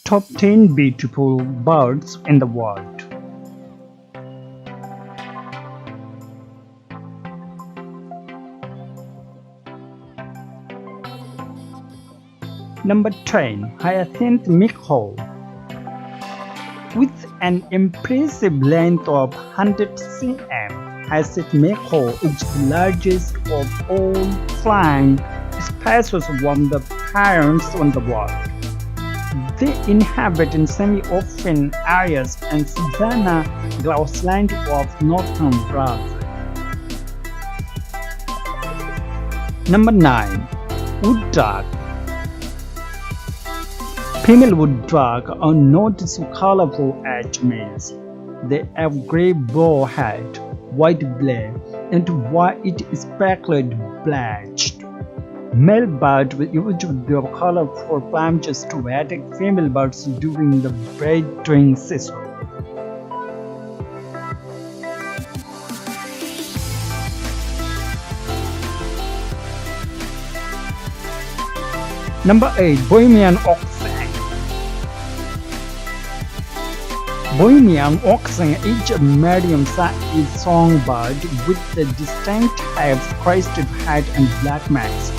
Top 10 beautiful birds in the world. Number 10. Hyacinth Miko. With an impressive length of 100 cm, Hyacinth Miko is the largest of all flying species from the parents in the world. They inhabit in semi-open areas and savanna grassland of northern Brazil. Number 9. Wood duck. Female wood duck are not so colorful as males. They have gray bow head, white belly, and white speckled blotched. Male birds use their colorful plumages to attract female birds during the breeding season. Number 8. Bohemian oxen. Bohemian oxen is a medium-sized songbird with the distinct types crested head and black marks.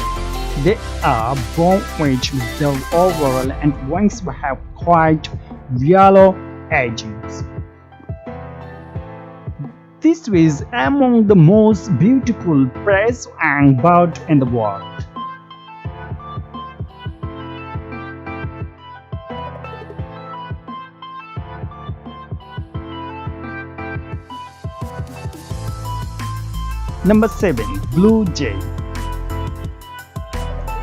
They are brownish with their overall and wings have quite yellow edges. This is among the most beautiful prey-and birds in the world. Number 7. Blue jay.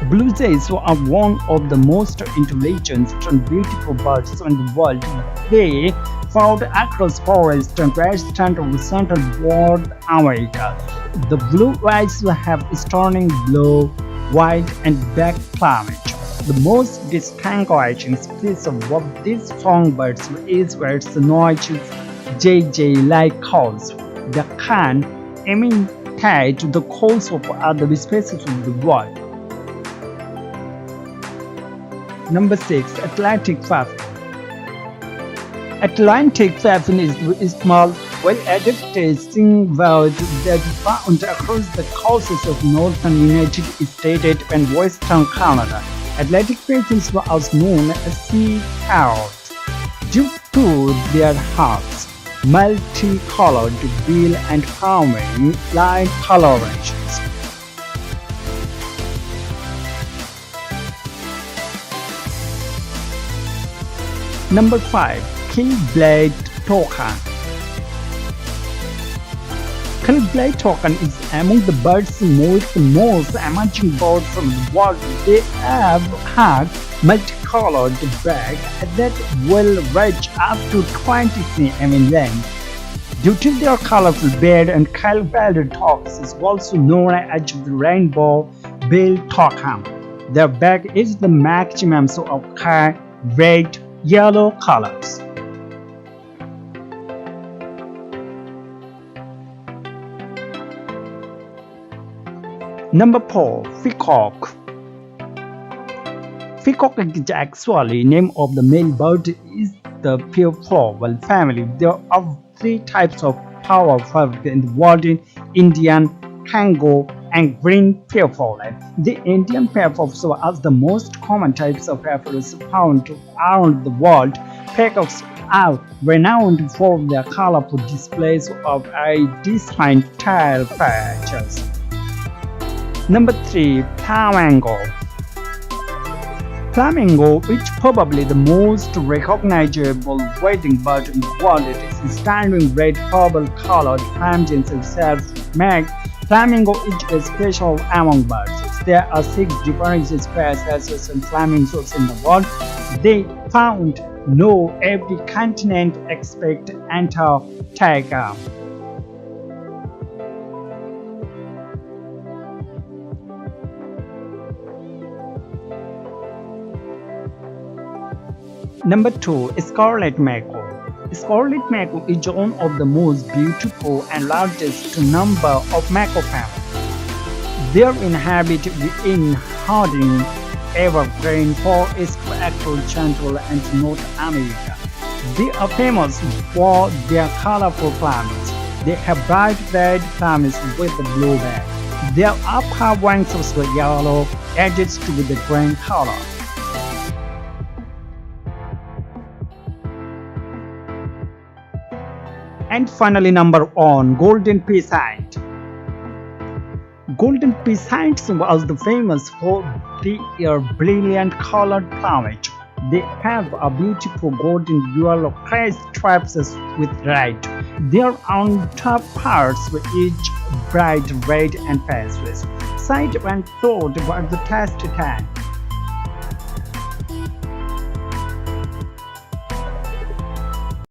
Blue jays are one of the most intelligent and beautiful birds in the world. They found across forests and western and central North America. The blue jays have stunning blue, white, and black plumage. The most distinguishing species of these songbirds is its noisy jay-like calls that can imitate the calls of other species of the world. Number 6. Atlantic Falcon. Atlantic falcon is a small, well-adapted singbird that is found across the coasts of northern United States and western Canada. Atlantic falcons are also known as sea parrots due to their harsh, multicolored bill and harming light colorations. Number 5. King-blade toucan. King-blade toucan is among the birds most emerging birds in the world. They have had multicolored back that will reach up to 20 cm in length. Due to their colorful beard and king-blade toucan is also known as the rainbow-billed toucan. Their back is the maximum of red, yellow colors. Number 4. Peacock. Peacock is actually the name of the male bird is the peafowl family. There are 3 types of peafowl in the world: Indian, Kango, and green peafowl. The Indian peafowls are the most common types of peafowls found around the world. Peacocks are renowned for their colorful displays of distinct tail patches. Number 3. Flamingo. Flamingo is probably the most recognizable wading bird in the world. Its standing red-purple colored plumages itself make flamingo is a special among birds. There are 6 different species of flamingos in the world. They found on every continent except Antarctica. Number 2. Scarlet Mako. Scarlet Mako is one of the most beautiful and largest number of mako families. They inhabit within hardy evergreen forests across Central and North America. They are famous for their colorful plants. They have bright red plumes with the blue back. Their upper wings are yellow, edges to the green color. And finally, number one, golden peasant. Golden peasants was the famous for their brilliant colored plumage. They have a beautiful golden yellow crest stripes with red. Their on top parts were each bright red and pastries. Side and throat were the tasty tan.